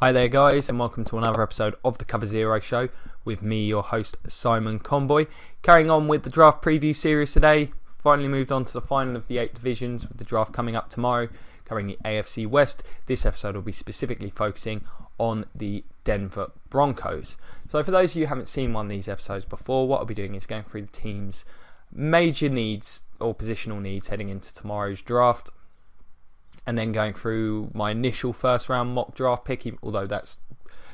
Hi there guys, and welcome to another episode of the Cover Zero Show with me, your host Simon Conboy. Carrying on with the draft preview series today, finally moved on to the final of the 8 divisions with the draft coming up tomorrow, covering the AFC West. This episode will be specifically focusing on the Denver Broncos. So for those of you who haven't seen one of these episodes before, what I'll be doing is going through the team's major needs or positional needs heading into tomorrow's draft, and then going through my initial first round mock draft pick, although that's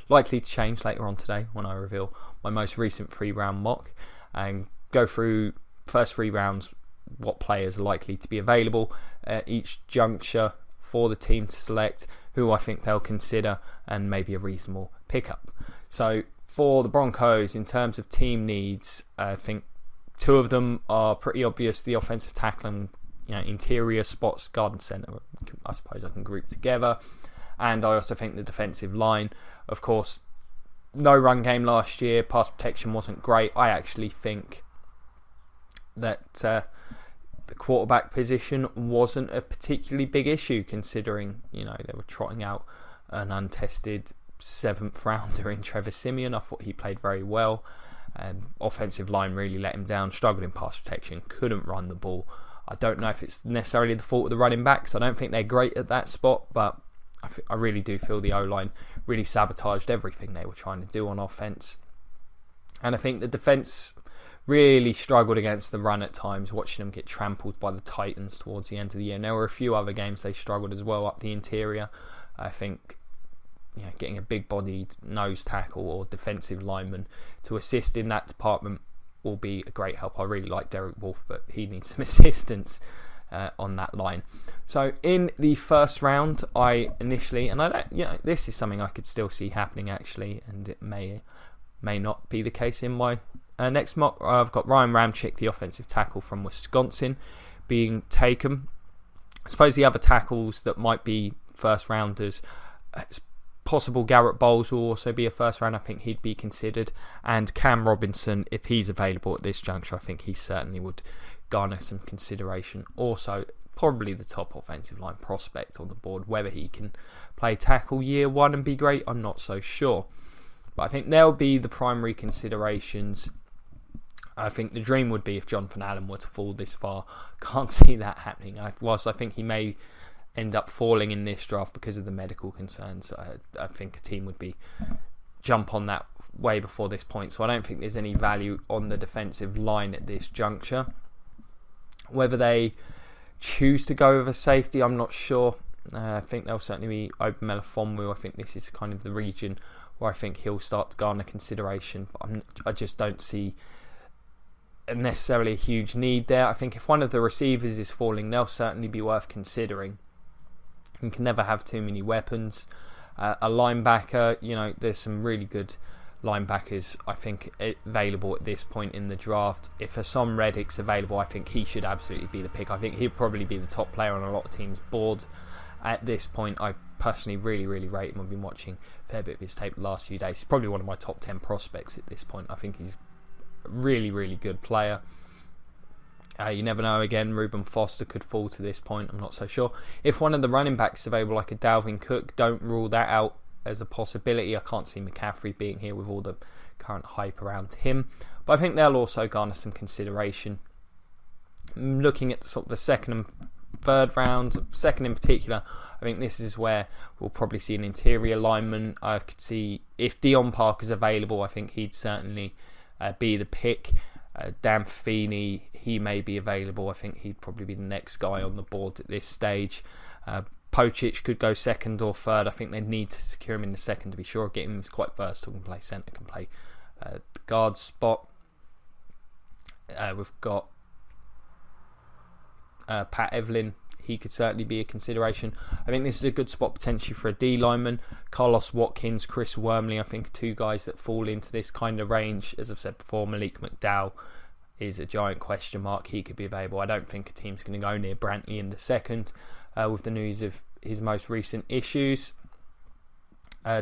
likely to change later on today when I reveal my most recent 3-round mock, and go through first 3 rounds, what players are likely to be available at each juncture for the team to select, who I think they'll consider, and maybe a reasonable pickup. So for the Broncos, in terms of team needs, I think 2 of them are pretty obvious: the offensive tackle and interior spots, guard and centre, I suppose I can group together. And I also think the defensive line, of course, no run game last year, pass protection wasn't great. I actually think that the quarterback position wasn't a particularly big issue, considering they were trotting out an untested 7th rounder in Trevor Siemian. I thought he played very well. Offensive line really let him down, struggled in pass protection, couldn't run the ball. I don't know if it's necessarily the fault of the running backs. I don't think they're great at that spot, but I really do feel the O-line really sabotaged everything they were trying to do on offense. And I think the defense really struggled against the run at times, watching them get trampled by the Titans towards the end of the year. And there were a few other games they struggled as well up the interior. I think getting a big-bodied nose tackle or defensive lineman to assist in that department will be a great help. I really like Derek Wolfe, but he needs some assistance on that line. So in the first round, I initially, and I don't, this is something I could still see happening actually, and it may not be the case in my next mock. I've got Ryan Ramczyk, the offensive tackle from Wisconsin, being taken. I suppose the other tackles that might be first rounders, it's possible Garrett Bowles will also be a first round. I think he'd be considered, and Cam Robinson, if he's available at this juncture, I think he certainly would garner some consideration. Also, probably the top offensive line prospect on the board. Whether he can play tackle year 1 and be great, I'm not so sure, but I think they'll be the primary considerations. I think the dream would be if Jonathan Allen were to fall this far. Can't see that happening. Whilst I think he may end up falling in this draft because of the medical concerns, I think a team would jump on that way before this point. So I don't think there's any value on the defensive line at this juncture. Whether they choose to go with a safety, I'm not sure. I think they'll certainly be Open Melifonwu. I think this is kind of the region where I think he'll start to garner consideration, but I just don't see necessarily a huge need there. I think if one of the receivers is falling, they'll certainly be worth considering. You can never have too many weapons. A linebacker, there's some really good linebackers, I think, available at this point in the draft. If Hassan Reddick's available, I think he should absolutely be the pick. I think he'd probably be the top player on a lot of teams' boards at this point. I personally really, really rate him. I've been watching a fair bit of his tape the last few days. He's probably one of my top 10 prospects at this point. I think he's a really, really good player. You never know. Again, Reuben Foster could fall to this point. I'm not so sure. If one of the running backs is available, like a Dalvin Cook, don't rule that out as a possibility. I can't see McCaffrey being here with all the current hype around him. But I think they'll also garner some consideration. Looking at sort of the second and third rounds, second in particular, I think this is where we'll probably see an interior lineman. I could see if Dion Parker's available, I think he'd certainly be the pick. Dan Feeney, he may be available. I think he'd probably be the next guy on the board at this stage. Pocic could go second or third. I think they need to secure him in the second to be sure. Get him, he's quite versatile, can play centre, can play the guard spot. We've got Pat Evelyn. He could certainly be a consideration. I think this is a good spot potentially for a D lineman. Carlos Watkins, Chris Wormley, I think, are 2 guys that fall into this kind of range. As I've said before, Malik McDowell is a giant question mark. He could be available. I don't think a team's going to go near Brantley in the second with the news of his most recent issues.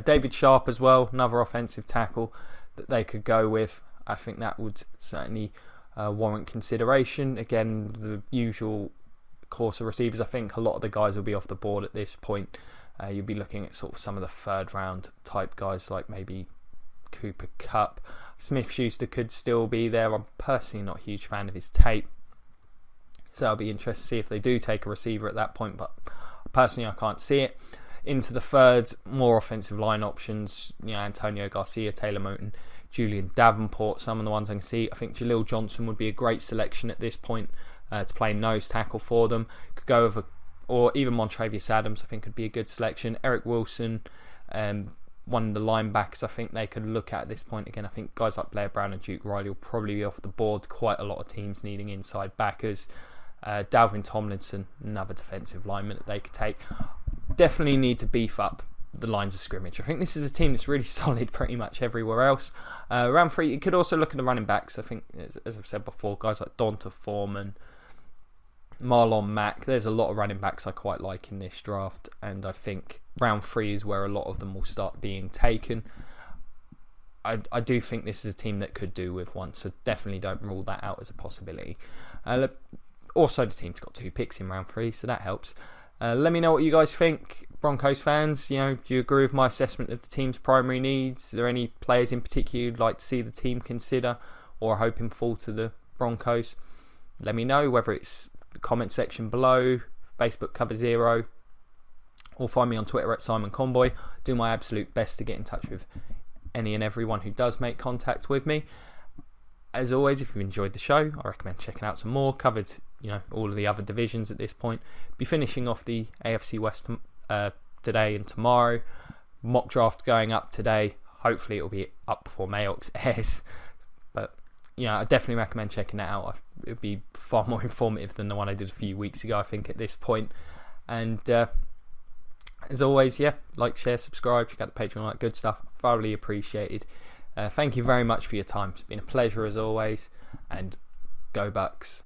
David Sharp as well, another offensive tackle that they could go with. I think that would certainly warrant consideration. Again, the usual course of receivers. I think a lot of the guys will be off the board at this point. You'll be looking at sort of some of the third round type guys like maybe Cooper Kupp. Smith-Schuster could still be there. I'm personally not a huge fan of his tape, so I'll be interested to see if they do take a receiver at that point, but personally I can't see it. Into the third, more offensive line options, Antonio Garcia, Taylor Moton, Julian Davenport, some of the ones I can see. I think Jaleel Johnson would be a great selection at this point to play nose tackle for them. Could go over, or even Montravius Adams I think could be a good selection. Eric Wilson, one of the linebackers I think they could look at this point. Again, I think guys like Blair Brown and Duke Riley will probably be off the board. Quite a lot of teams needing inside backers. Dalvin Tomlinson, another defensive lineman that they could take. Definitely need to beef up the lines of scrimmage. I think this is a team that's really solid pretty much everywhere else. Round 3, you could also look at the running backs. I think, as I've said before, guys like Donta Foreman, Marlon Mack. There's a lot of running backs I quite like in this draft, and I think round 3 is where a lot of them will start being taken. I do think this is a team that could do with one, so definitely don't rule that out as a possibility. Also, the team's got 2 picks in round 3, so that helps. Let me know what you guys think, Broncos fans. Do you agree with my assessment of the team's primary needs? Are there any players in particular you'd like to see the team consider or are hoping fall to the Broncos? Let me know, whether it's the comment section below, Facebook Cover Zero, or find me on Twitter at Simon Conboy. Do my absolute best to get in touch with any and everyone who does make contact with me. As always, if you've enjoyed the show, I recommend checking out some more. Covered, all of the other divisions at this point. Be finishing off the AFC West today and tomorrow. Mock draft going up today. Hopefully it'll be up before Mayox airs. But, I definitely recommend checking that out. It would be far more informative than the one I did a few weeks ago, I think, at this point. And as always, like, share, subscribe, check out the Patreon, all that good stuff. Thoroughly appreciated. Thank you very much for your time. It's been a pleasure as always, and go Bucks.